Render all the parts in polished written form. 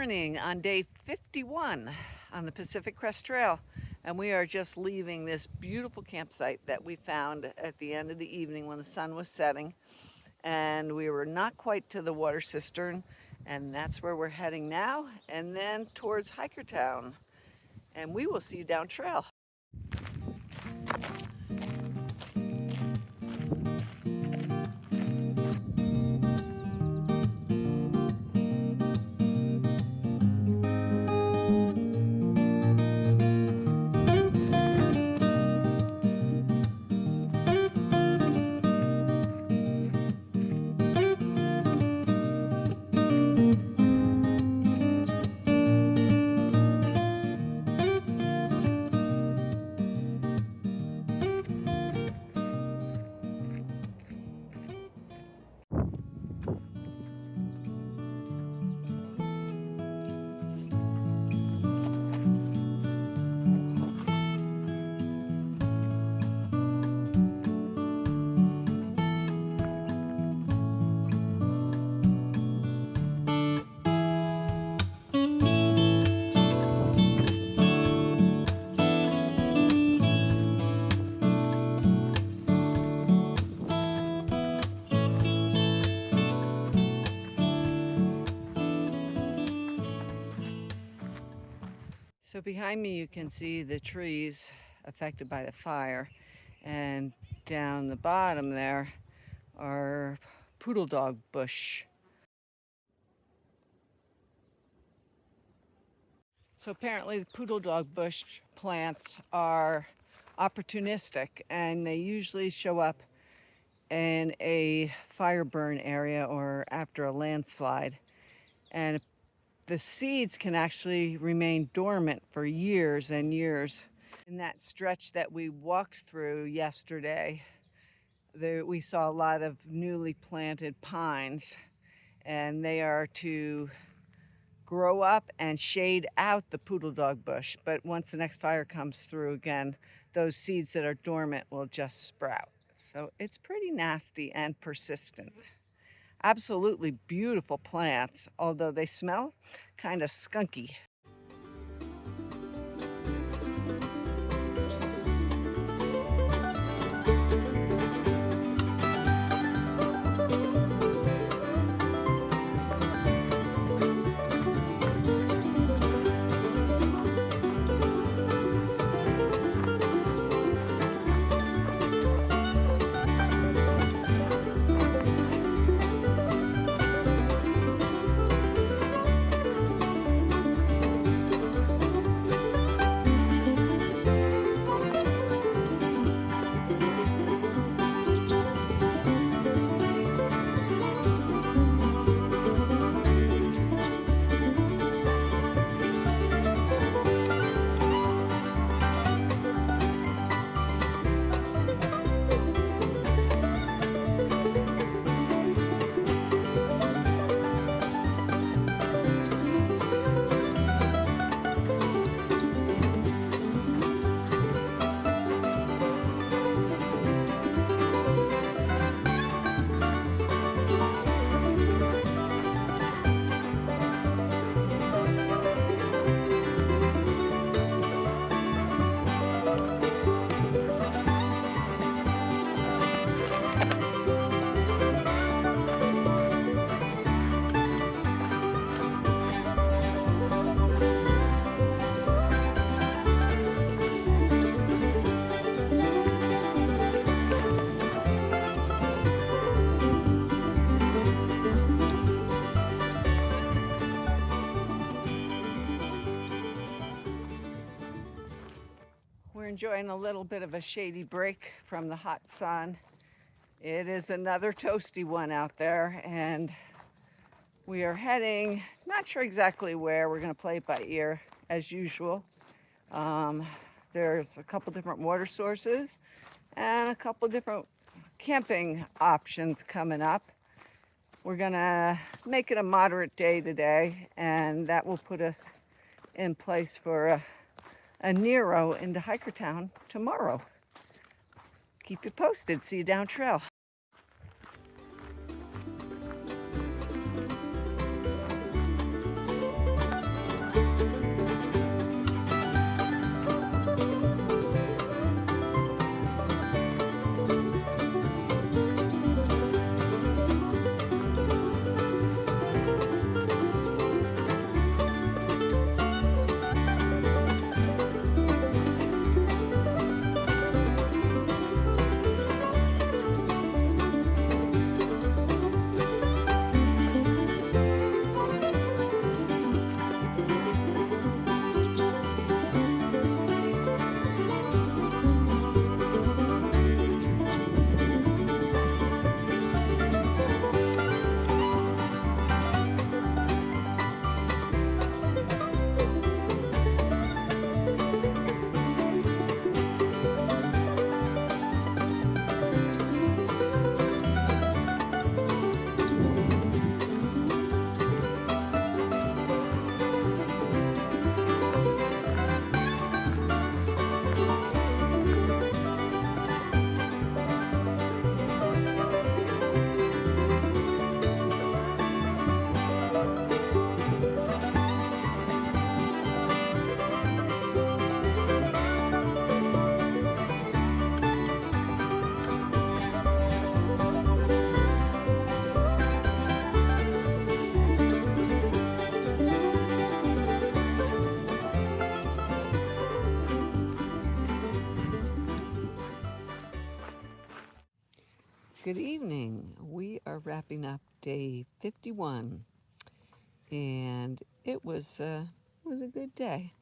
morning on day 51 on the Pacific Crest Trail, and we are just leaving this beautiful campsite that we found at the end of the evening when the sun was setting, and we were not quite to the water cistern, and that's where we're heading now, and then towards Hikertown, and we will see you down trail. So behind me you can see the trees affected by the fire, and down the bottom there are poodle dog bush. So apparently the poodle dog bush plants are opportunistic, and they usually show up in a fire burn area or after a landslide, and the seeds can actually remain dormant for years and years. In that stretch that we walked through yesterday, we saw a lot of newly planted pines, and they are to grow up and shade out the poodle dog bush. But once the next fire comes through again, those seeds that are dormant will just sprout. So it's pretty nasty and persistent. Absolutely beautiful plants, although they smell kind of skunky. We're enjoying a little bit of a shady break from the hot sun. It is another toasty one out there, and we are heading, not sure exactly where. We're going to play it by ear as usual. There's a couple different water sources and a couple different camping options coming up. We're going to make it a moderate day today, and that will put us in place for a Nero into Hikertown tomorrow. Keep you posted. See you down trail. Good evening. We are wrapping up day 51, and it was a good day.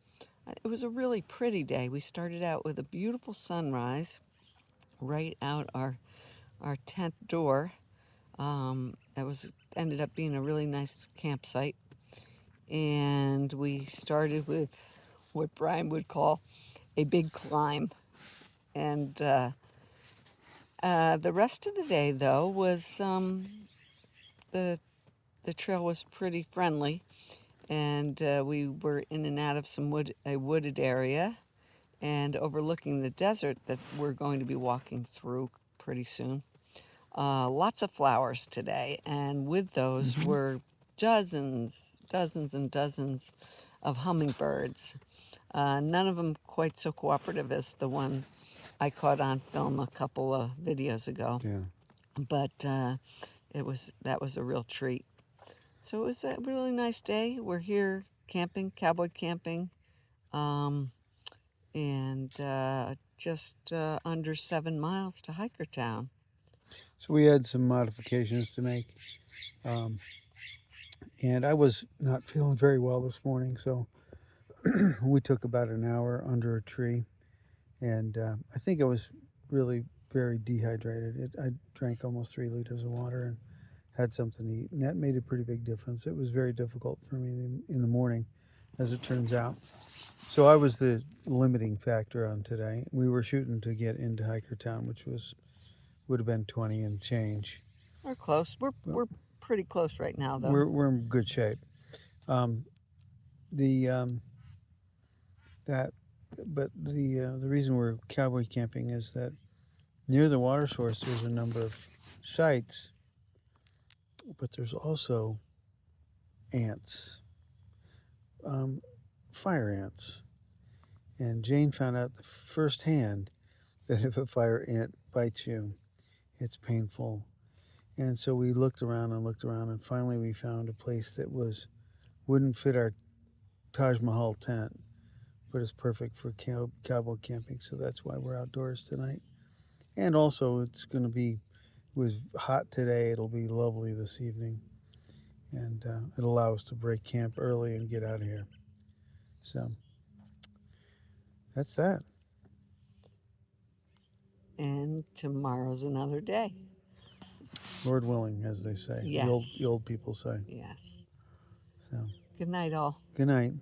It was a really pretty day. We started out with a beautiful sunrise right out our tent door. It ended up being a really nice campsite, and we started with what Brian would call a big climb, and the rest of the day though was the trail was pretty friendly, and we were in and out of a wooded area and overlooking the desert that we're going to be walking through pretty soon. Lots of flowers today, and with those were dozens and dozens of hummingbirds. None of them quite so cooperative as the one I caught on film a couple of videos ago. Yeah. But that was a real treat. So it was a really nice day. We're here camping, cowboy camping, and just under 7 miles to Hikertown. So we had some modifications to make. And I was not feeling very well this morning, so we took about an hour under a tree. And I think I was really very dehydrated. I drank almost 3 liters of water and had something to eat. And that made a pretty big difference. It was very difficult for me in the morning, as it turns out. So I was the limiting factor on today. We were shooting to get into Hikertown, which would have been 20 and change. We're close. We're pretty close right now, though. We're in good shape. The reason we're cowboy camping is that near the water source there's a number of sites, but there's also ants, fire ants. And Jane found out firsthand that if a fire ant bites you, it's painful. And so we looked around, and finally we found a place that wouldn't fit our Taj Mahal tent, but it's perfect for cowboy camping. So that's why we're outdoors tonight. And also, it was hot today. It'll be lovely this evening, and it'll allow us to break camp early and get out of here. So that's that. And tomorrow's another day. Lord willing, as they say. Yes. The old people say. Yes. So. Good night, all. Good night.